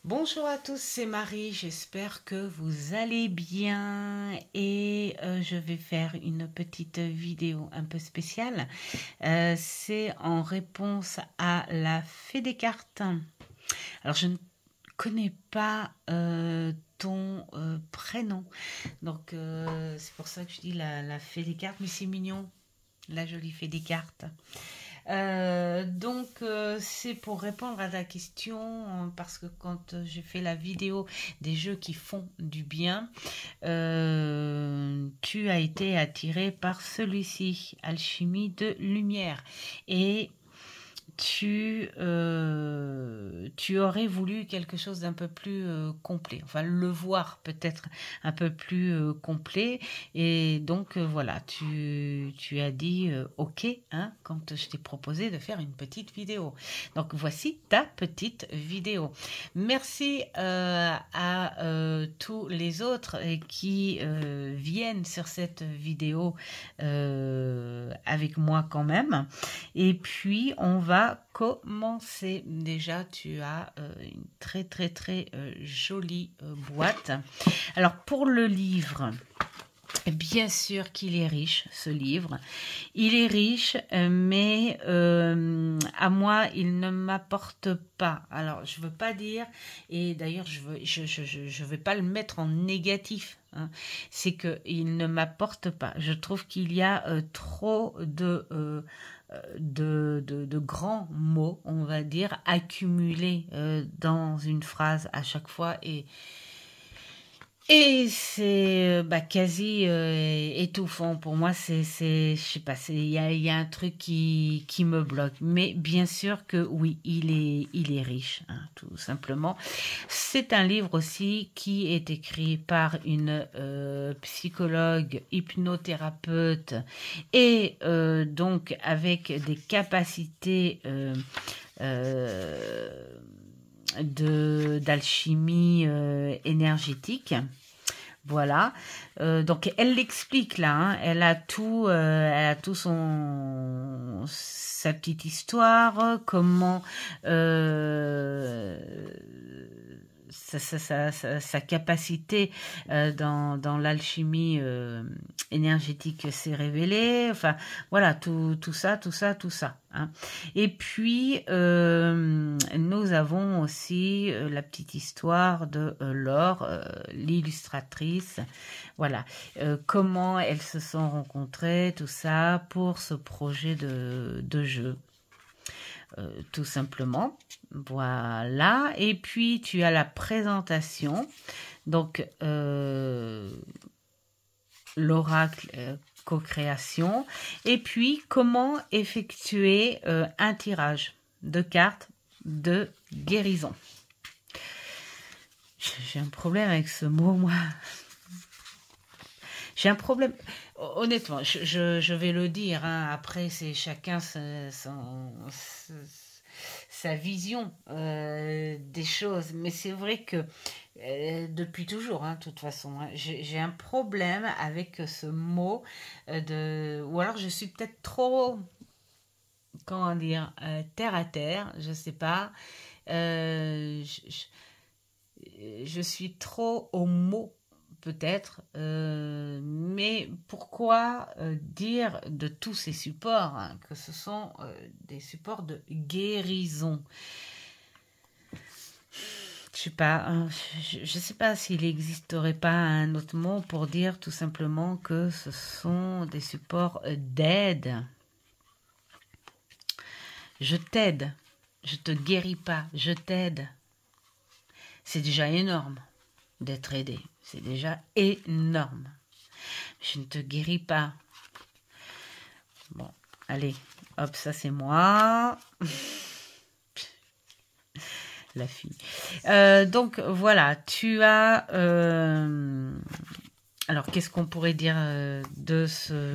Bonjour à tous, c'est Marie, j'espère que vous allez bien et je vais faire une petite vidéo un peu spéciale. C'est en réponse à la fée des cartes. Alors je ne connais pas ton prénom, donc c'est pour ça que je dis la fée des cartes, mais c'est mignon, la jolie fée des cartes. C'est pour répondre à ta question, parce que quand j'ai fait la vidéo des jeux qui font du bien, tu as été attiré par celui-ci, Alchimie de lumière. Et tu aurais voulu quelque chose d'un peu plus complet, enfin le voir peut-être un peu plus complet, et donc voilà, tu as dit ok, hein, quand je t'ai proposé de faire une petite vidéo. Donc voici ta petite vidéo. Merci à tous les autres qui viennent sur cette vidéo avec moi quand même. Et puis, on va commencer. Déjà, tu as une très jolie boîte. Alors, pour le livre, bien sûr qu'il est riche, ce livre. Il est riche, mais à moi, il ne m'apporte pas. Alors, je veux pas dire, et d'ailleurs, je veux pas le mettre en négatif, hein. C'est que il ne m'apporte pas. Je trouve qu'il y a trop de grands mots, on va dire, accumulés dans une phrase à chaque fois, et c'est quasi étouffant pour moi. Je sais pas, il y a un truc qui me bloque. Mais bien sûr que oui, il est riche, hein, tout simplement. C'est un livre aussi qui est écrit par une psychologue, hypnothérapeute, et donc avec des capacités d'alchimie énergétique. Voilà. Donc elle l'explique là, hein. Elle a tout sa petite histoire, comment sa capacité dans l'alchimie énergétique s'est révélée. Enfin, voilà, tout ça, hein. Et puis, nous avons aussi la petite histoire de Laure, l'illustratrice. Voilà, comment elles se sont rencontrées, tout ça, pour ce projet de jeu. Tout simplement. Voilà. Et puis, tu as la présentation. Donc, l'oracle co-création. Et puis, comment effectuer un tirage de cartes de guérison. J'ai un problème avec ce mot, moi. J'ai un problème. Honnêtement, je vais le dire, hein. Après, c'est chacun sa vision des choses. Mais c'est vrai que depuis toujours, hein, de toute façon, hein, j'ai un problème avec ce mot ou alors je suis peut-être trop, comment dire, terre à terre, je sais pas. Euh, je, je suis trop au mot, peut-être, mais pourquoi dire de tous ces supports, hein, que ce sont des supports de guérison? Je sais pas, hein, je sais pas s'il n'existerait pas un autre mot pour dire tout simplement que ce sont des supports d'aide. Je t'aide, je te guéris pas, je t'aide. C'est déjà énorme d'être aidé, c'est déjà énorme. Je ne te guéris pas. Bon, allez, hop, ça c'est moi. La fille. Donc voilà, tu as... alors, qu'est-ce qu'on pourrait dire de ce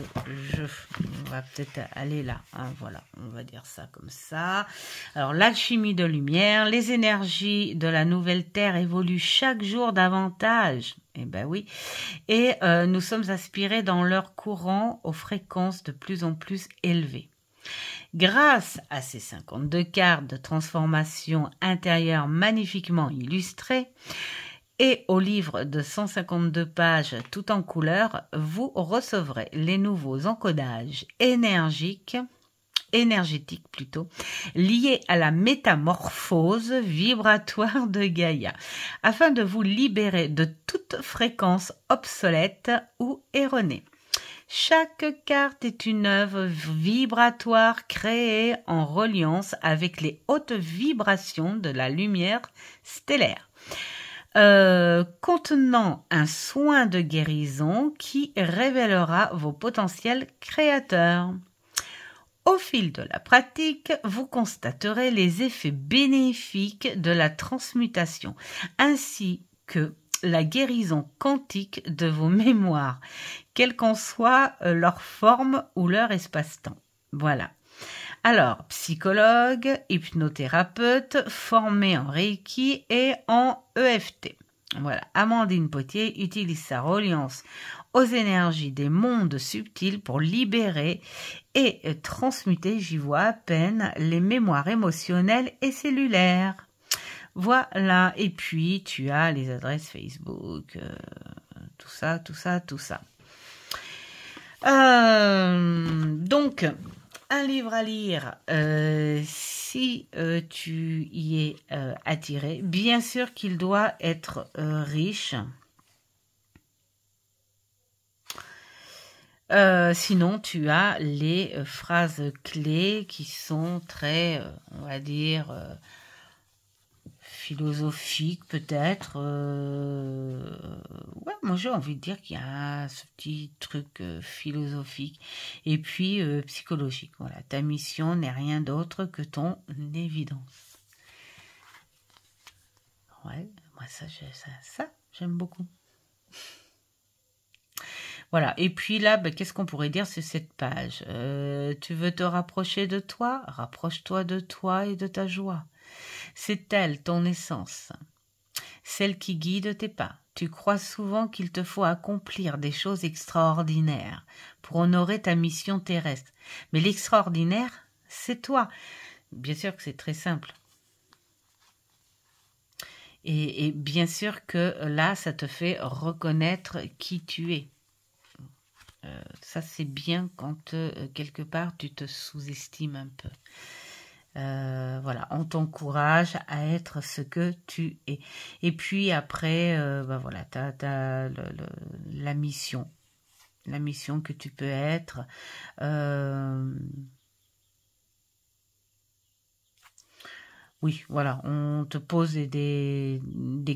jeu? On va peut-être aller là, hein, voilà, on va dire ça comme ça. Alors, l'alchimie de lumière, les énergies de la nouvelle Terre évoluent chaque jour davantage. Eh ben oui. Et nous sommes aspirés dans leur courant aux fréquences de plus en plus élevées. Grâce à ces 52 cartes de transformation intérieure magnifiquement illustrées et au livre de 152 pages tout en couleur, vous recevrez les nouveaux encodages énergétiques liés à la métamorphose vibratoire de Gaïa, afin de vous libérer de toute fréquence obsolète ou erronée. Chaque carte est une œuvre vibratoire créée en reliance avec les hautes vibrations de la lumière stellaire, contenant un soin de guérison qui révélera vos potentiels créateurs. Au fil de la pratique, vous constaterez les effets bénéfiques de la transmutation, ainsi que la guérison quantique de vos mémoires, quelle qu'en soit leur forme ou leur espace-temps. Voilà. Alors, psychologue, hypnothérapeute, formée en Reiki et en EFT. Voilà. Amandine Potier utilise sa reliance aux énergies des mondes subtils pour libérer et transmuter, j'y vois à peine, les mémoires émotionnelles et cellulaires. Voilà, et puis tu as les adresses Facebook, tout ça. Donc, un livre à lire, si tu y es attiré, bien sûr qu'il doit être riche. Sinon, tu as les phrases clés qui sont très, on va dire, philosophique peut-être. Ouais, moi j'ai envie de dire qu'il y a ce petit truc philosophique et puis psychologique. Voilà, ta mission n'est rien d'autre que ton évidence. Ouais, moi ça j'aime beaucoup. Voilà, et puis là, qu'est-ce qu'on pourrait dire sur cette page? Tu veux te rapprocher de toi? Rapproche-toi de toi et de ta joie. C'est elle, ton essence, celle qui guide tes pas. Tu crois souvent qu'il te faut accomplir des choses extraordinaires pour honorer ta mission terrestre. Mais l'extraordinaire, c'est toi. Bien sûr que c'est très simple. Et bien sûr que là, ça te fait reconnaître qui tu es. Ça, c'est bien quand quelque part, tu te sous-estimes un peu. Voilà, on t'encourage à être ce que tu es. Et puis après, voilà, t'as la mission que tu peux être. Oui, voilà, on te pose des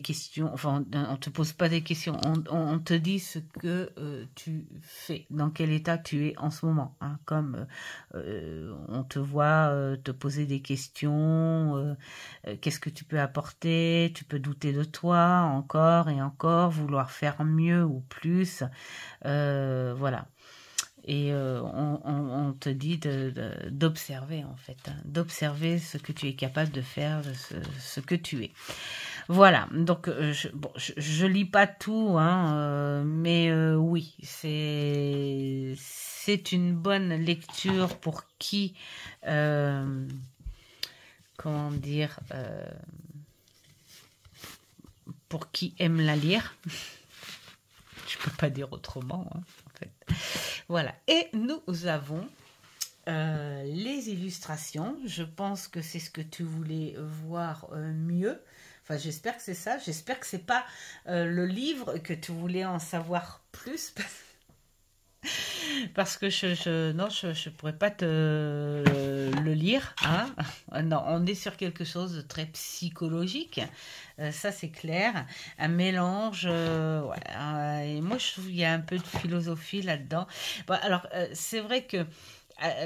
questions, enfin, on te pose pas des questions, on te dit ce que tu fais, dans quel état tu es en ce moment, hein, comme on te voit te poser des questions, qu'est-ce que tu peux apporter, tu peux douter de toi encore et encore, vouloir faire mieux ou plus, voilà. Et on te dit d'observer en fait, hein, d'observer ce que tu es capable de faire, ce que tu es. Voilà, donc je lis pas tout, hein, mais oui, c'est une bonne lecture pour qui, comment dire, pour qui aime la lire. Je peux pas dire autrement, hein, en fait. Voilà, et nous avons les illustrations. Je pense que c'est ce que tu voulais voir mieux. Enfin, j'espère que c'est ça. J'espère que c'est pas le livre que tu voulais en savoir plus. Parce que je pourrais pas te le lire. Hein. Non, on est sur quelque chose de très psychologique. Ça, c'est clair. Un mélange. Ouais, et moi, je trouve qu'il y a un peu de philosophie là-dedans. Bon, alors, c'est vrai que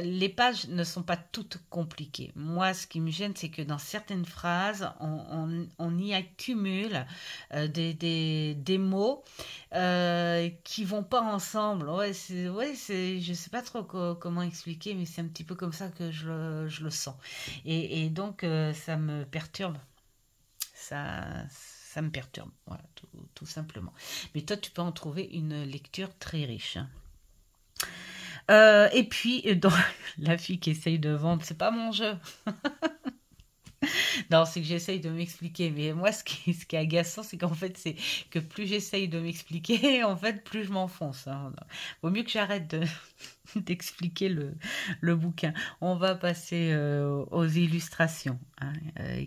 les pages ne sont pas toutes compliquées. Moi, ce qui me gêne, c'est que dans certaines phrases, on y accumule des mots qui vont pas ensemble. Je sais pas trop comment expliquer, mais c'est un petit peu comme ça que je le sens. Et donc, ça me perturbe. Ça me perturbe, voilà, tout simplement. Mais toi, tu peux en trouver une lecture très riche. Et puis, dans la fille qui essaye de vendre, c'est pas mon jeu. Non, c'est que j'essaye de m'expliquer. Mais moi, ce qui est agaçant, c'est qu'en fait, c'est que plus j'essaye de m'expliquer, en fait, plus je m'enfonce. Hein. Vaut mieux que j'arrête d'expliquer le bouquin. On va passer aux illustrations, hein,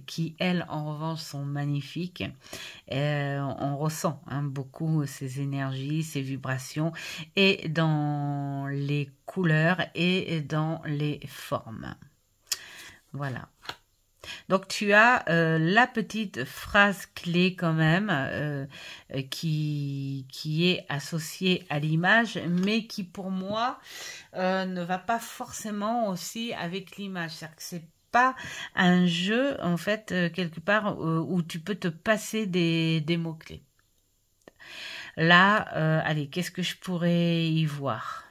qui, elles, en revanche, sont magnifiques. On ressent hein, beaucoup ces énergies, ces vibrations, et dans les couleurs et dans les formes. Voilà. Donc tu as la petite phrase clé quand même qui est associée à l'image, mais qui pour moi ne va pas forcément aussi avec l'image. C'est-à-dire que c'est pas un jeu en fait quelque part où tu peux te passer des mots-clés. Là, allez, qu'est-ce que je pourrais y voir ?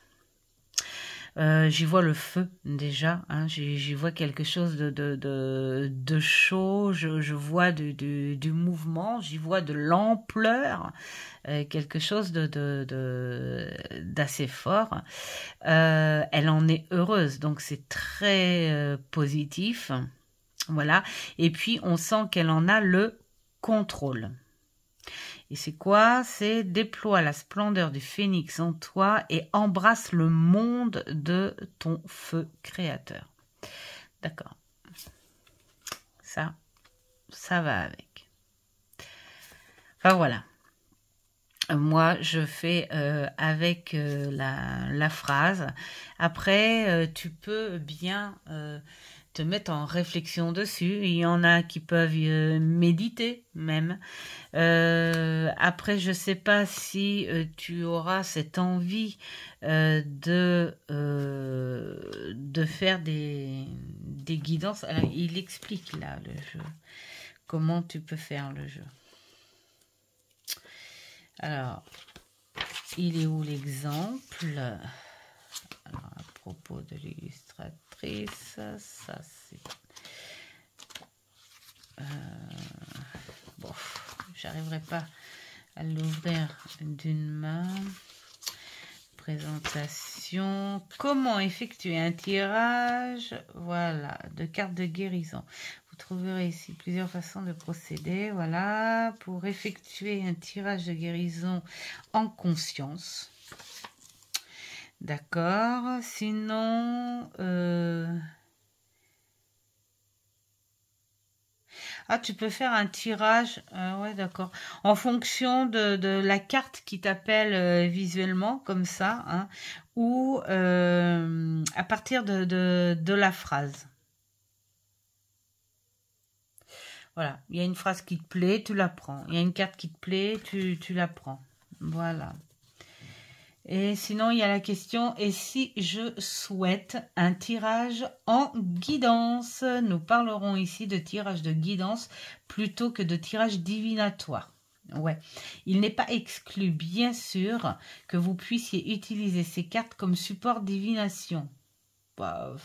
J'y vois le feu déjà, hein, j'y vois quelque chose de chaud, je vois du mouvement, j'y vois de l'ampleur, quelque chose d'assez fort. Elle en est heureuse, donc c'est très positif. Voilà. Et puis on sent qu'elle en a le contrôle. Et c'est quoi? C'est déploie la splendeur du phénix en toi et embrasse le monde de ton feu créateur. D'accord. Ça va avec. Enfin voilà. Moi, je fais avec la phrase. Après, tu peux bien te mettre en réflexion dessus. Il y en a qui peuvent méditer même. Après, je sais pas si tu auras cette envie de faire des guidances. Alors, il explique là le jeu. Comment tu peux faire le jeu. Alors, il est où l'exemple? Alors, à propos de l'illustratrice, ça c'est... Bon, j'arriverai pas à l'ouvrir d'une main. Présentation. Comment effectuer un tirage, voilà, de cartes de guérison. Vous trouverez ici plusieurs façons de procéder. Voilà, pour effectuer un tirage de guérison en conscience. D'accord. Sinon, ah, tu peux faire un tirage, ouais, d'accord. En fonction de la carte qui t'appelle visuellement, comme ça, hein, ou à partir de la phrase. Voilà, il y a une phrase qui te plaît, tu la prends. Il y a une carte qui te plaît, tu la prends. Voilà. Et sinon, il y a la question, et si je souhaite un tirage en guidance? Nous parlerons ici de tirage de guidance plutôt que de tirage divinatoire. Ouais, il n'est pas exclu, bien sûr, que vous puissiez utiliser ces cartes comme support divination. Bah,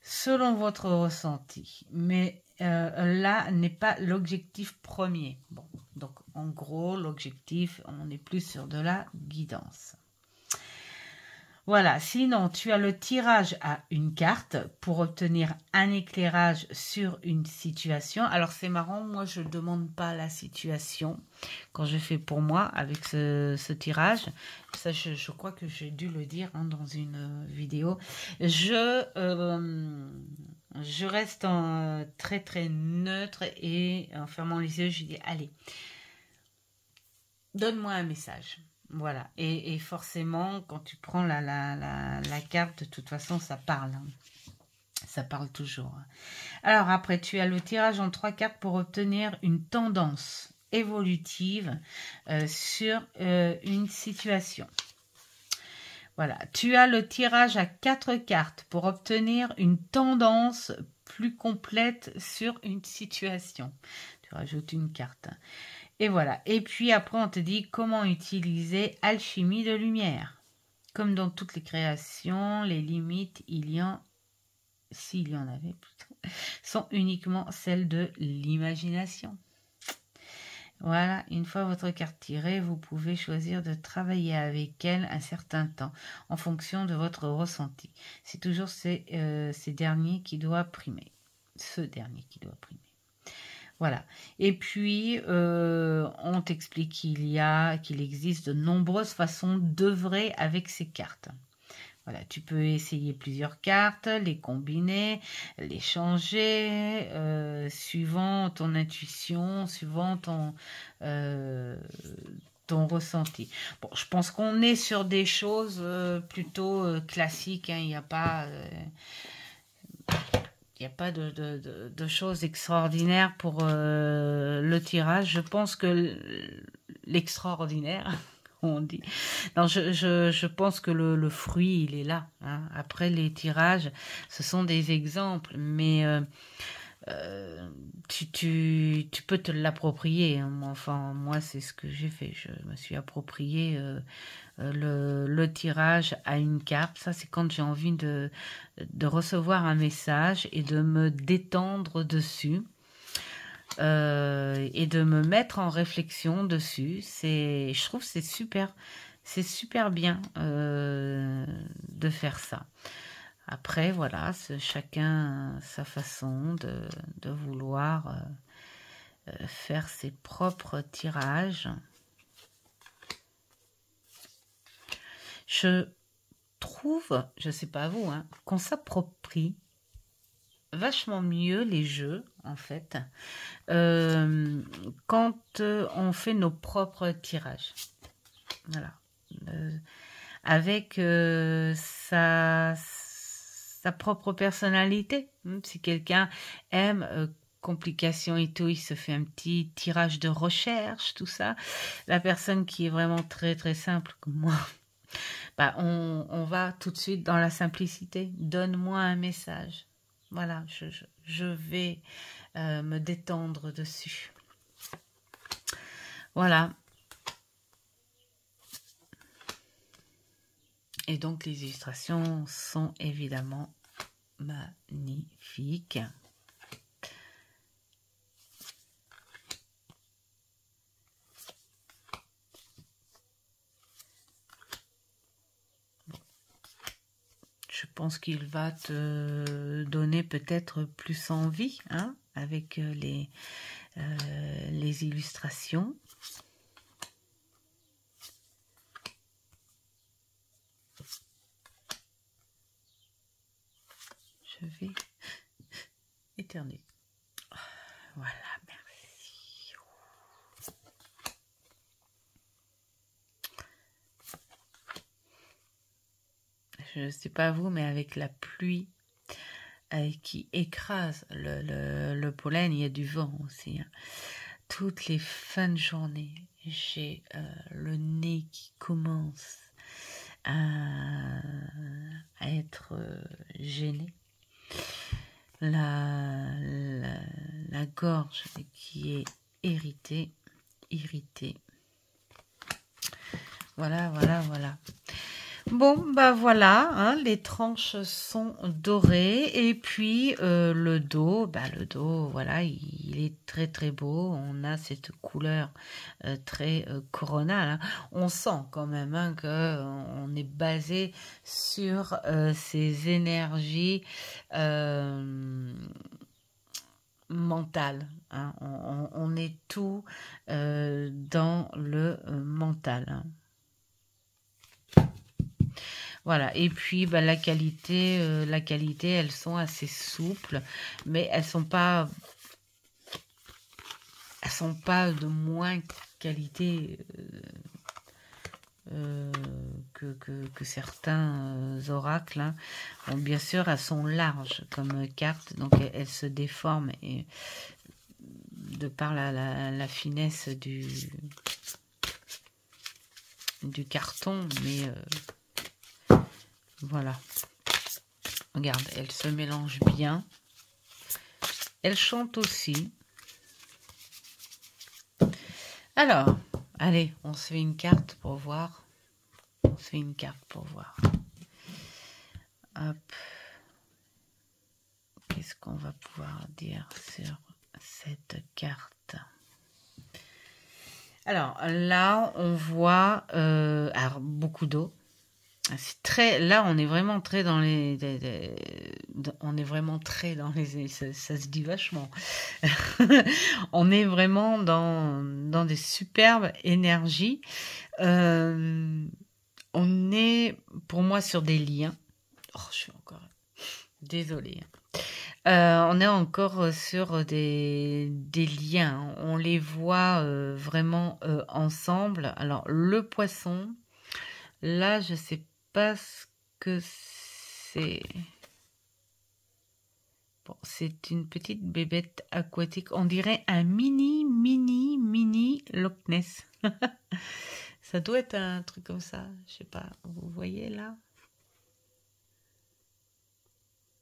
selon votre ressenti. Mais là n'est pas l'objectif premier. Bon, donc en gros, l'objectif, on est plus sur de la guidance. Voilà, sinon tu as le tirage à une carte pour obtenir un éclairage sur une situation. Alors c'est marrant, moi je ne demande pas la situation quand je fais pour moi avec ce tirage. Ça, je crois que j'ai dû le dire hein, dans une vidéo. Je reste très très neutre et en fermant les yeux, je dis allez, donne-moi un message. Voilà, et forcément, quand tu prends la carte, de toute façon, ça parle. Hein. Ça parle toujours. Alors après, tu as le tirage en 3 cartes pour obtenir une tendance évolutive sur une situation. Voilà, tu as le tirage à 4 cartes pour obtenir une tendance plus complète sur une situation. Tu rajoutes une carte. Et voilà. Et puis après, on te dit comment utiliser alchimie de lumière. Comme dans toutes les créations, les limites, s'il y en avait plutôt, sont uniquement celles de l'imagination. Voilà, une fois votre carte tirée, vous pouvez choisir de travailler avec elle un certain temps en fonction de votre ressenti. C'est toujours ces derniers qui doivent primer. Ce dernier qui doit primer. Voilà. Et puis, on t'explique qu'il existe de nombreuses façons d'œuvrer avec ces cartes. Voilà, tu peux essayer plusieurs cartes, les combiner, les changer, suivant ton intuition, suivant ton ressenti. Bon, je pense qu'on est sur des choses plutôt classiques, hein. Il n'y a pas... il n'y a pas de choses extraordinaires pour le tirage. Je pense que l'extraordinaire, on dit. Non, je pense que le fruit, il est là, hein. Après, les tirages, ce sont des exemples, mais tu peux te l'approprier, hein. Enfin, moi, c'est ce que j'ai fait. Je me suis approprié le tirage à une carte. Ça, c'est quand j'ai envie de recevoir un message et de me détendre dessus. Et de me mettre en réflexion dessus. Je trouve que c'est super bien de faire ça. Après, voilà, c'est chacun sa façon de vouloir faire ses propres tirages. Je trouve, je sais pas vous, hein, qu'on s'approprie vachement mieux les jeux, en fait, quand on fait nos propres tirages. Voilà. Avec sa propre personnalité. Si quelqu'un aime complications et tout, il se fait un petit tirage de recherche, tout ça. La personne qui est vraiment très très simple comme moi, bah, on va tout de suite dans la simplicité. Donne-moi un message. Voilà, je vais me détendre dessus. Voilà. Et donc les illustrations sont évidemment magnifiques. Je pense qu'il va te donner peut-être plus envie, hein, avec les illustrations. Je vais éternuer. Voilà, merci. Je ne sais pas vous, mais avec la pluie qui écrase le pollen, il y a du vent aussi, hein. Toutes les fins de journée, j'ai le nez qui commence à être gêné. La gorge qui est irritée. Voilà. Bon, bah voilà, hein, les tranches sont dorées et puis le dos, voilà, il est très très beau. On a cette couleur très coronale, hein. On sent quand même, hein, que on est basé sur ces énergies mentales, hein. On est tout dans le mental, hein. Voilà, et puis bah, la qualité, elles sont assez souples, mais elles sont pas de moins qualité que certains oracles, hein. Bon, bien sûr, elles sont larges comme cartes, donc elles se déforment et de par la finesse du carton, mais voilà. Regarde, elle se mélange bien. Elle chante aussi. Alors, allez, on se fait une carte pour voir. Hop. Qu'est-ce qu'on va pouvoir dire sur cette carte? Alors là, on voit alors, beaucoup d'eau. C'est très, là, on est vraiment très dans les, on est vraiment très dans les, ça se dit vachement. On est vraiment dans des superbes énergies. On est, pour moi, sur des liens. Oh, je suis encore désolée. On est encore sur des liens. On les voit vraiment ensemble. Alors, le poisson, là, je sais pas ce que c'est. Bon, c'est une petite bébête aquatique. On dirait un mini Loch Ness. Ça doit être un truc comme ça. Je sais pas. Vous voyez là?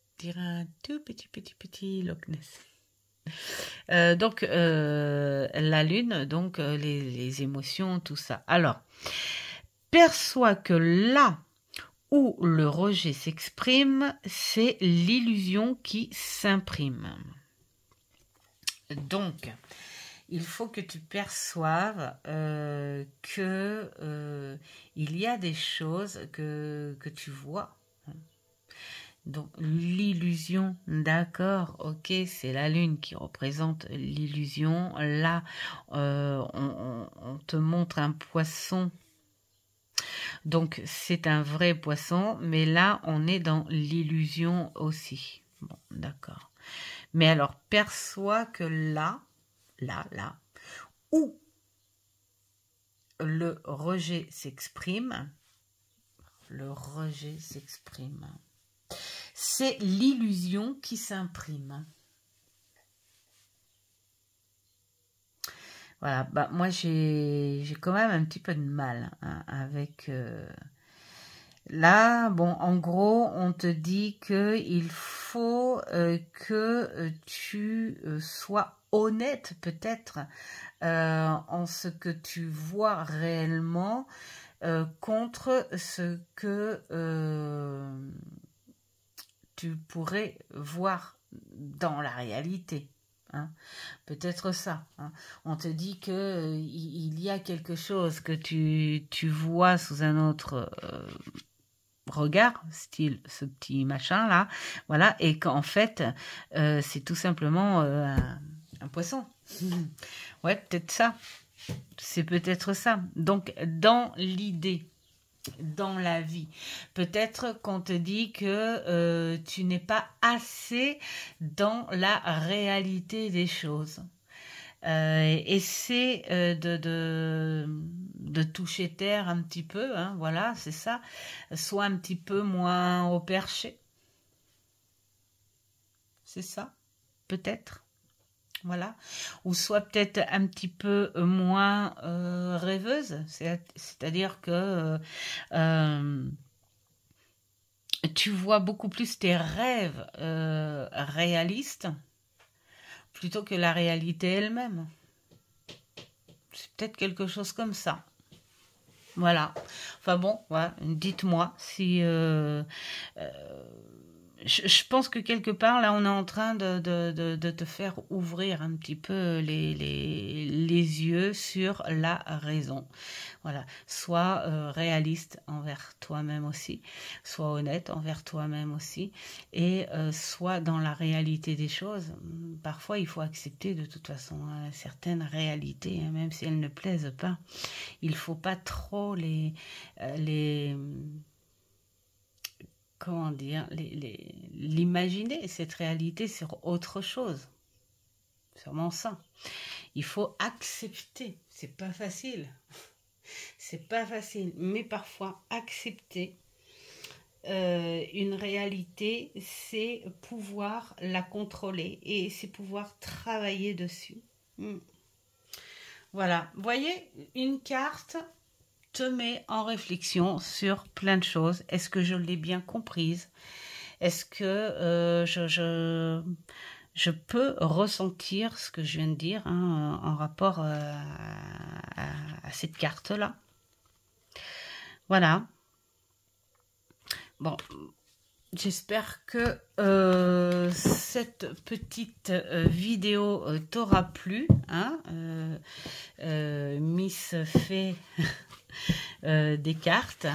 On dirait un tout petit Loch Ness. Donc, la lune, donc les émotions, tout ça. Alors, perçois que là où le rejet s'exprime, c'est l'illusion qui s'imprime. Donc, il faut que tu perçoives que il y a des choses que tu vois. Donc, l'illusion, d'accord, ok, c'est la lune qui représente l'illusion. Là, on te montre un poisson. Donc, c'est un vrai poisson, mais là, on est dans l'illusion aussi. Bon, d'accord. Mais alors, perçois que là, où le rejet s'exprime, c'est l'illusion qui s'imprime. Voilà, bah moi j'ai quand même un petit peu de mal hein, avec... Là, bon, en gros, on te dit que il faut que tu sois honnête peut-être en ce que tu vois réellement contre ce que tu pourrais voir dans la réalité. Hein. Peut-être ça. Hein. On te dit que il y a quelque chose que tu vois sous un autre regard, style ce petit machin là, voilà, et qu'en fait c'est tout simplement un poisson. Ouais, peut-être ça. C'est peut-être ça. Donc dans l'idée, dans la vie. Peut-être qu'on te dit que tu n'es pas assez dans la réalité des choses. Essaie de toucher terre un petit peu, hein, voilà, c'est ça. Sois un petit peu moins au perché. C'est ça, peut-être. Voilà. Ou soit peut-être un petit peu moins rêveuse, c'est-à-dire que tu vois beaucoup plus tes rêves réalistes plutôt que la réalité elle-même. C'est peut-être quelque chose comme ça. Voilà. Enfin bon, voilà. Dites-moi si... je pense que quelque part, là, on est en train de te faire ouvrir un petit peu les yeux sur la raison. Voilà. Sois réaliste envers toi-même aussi. Sois honnête envers toi-même aussi. Et sois dans la réalité des choses. Parfois, il faut accepter de toute façon certaines réalités, hein, même si elles ne plaisent pas. Il faut pas trop les comment dire, l'imaginer, cette réalité sur autre chose. Sûrement ça. Il faut accepter. C'est pas facile. C'est pas facile. Mais parfois, accepter une réalité, c'est pouvoir la contrôler et c'est pouvoir travailler dessus. Voilà. Vous voyez, une carte te met en réflexion sur plein de choses. Est-ce que je l'ai bien comprise? Est-ce que je peux ressentir ce que je viens de dire hein, en rapport à cette carte-là? Voilà. Bon, j'espère que cette petite vidéo t'aura plu, hein, Miss fait des cartes,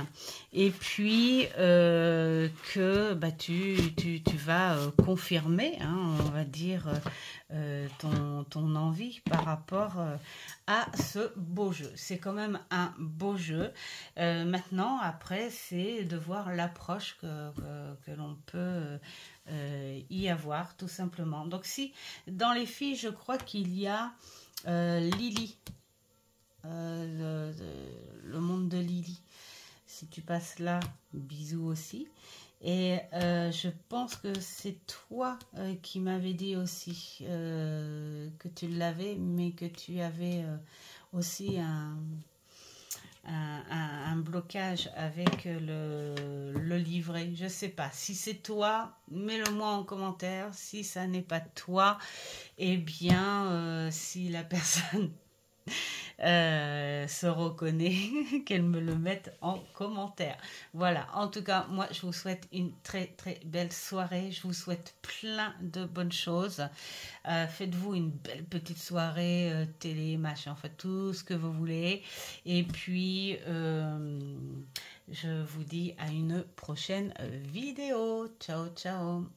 et puis que bah, tu vas confirmer, hein, on va dire, ton envie par rapport à ce beau jeu. C'est quand même un beau jeu. Maintenant, après, c'est de voir l'approche que l'on peut y avoir, tout simplement. Donc si, dans les filles, je crois qu'il y a Lily, le monde de Lily. Si tu passes là, bisous aussi. Et je pense que c'est toi qui m'avais dit aussi que tu l'avais, mais que tu avais aussi un blocage avec le livret. Je sais pas. Si c'est toi, mets-le-moi en commentaire. Si ça n'est pas toi, eh bien, si la personne se reconnaît, qu'elle me le mette en commentaire. Voilà, en tout cas, moi, je vous souhaite une très, très belle soirée. Je vous souhaite plein de bonnes choses. Faites-vous une belle petite soirée télé, machin, en fait, tout ce que vous voulez. Et puis, je vous dis à une prochaine vidéo. Ciao, ciao.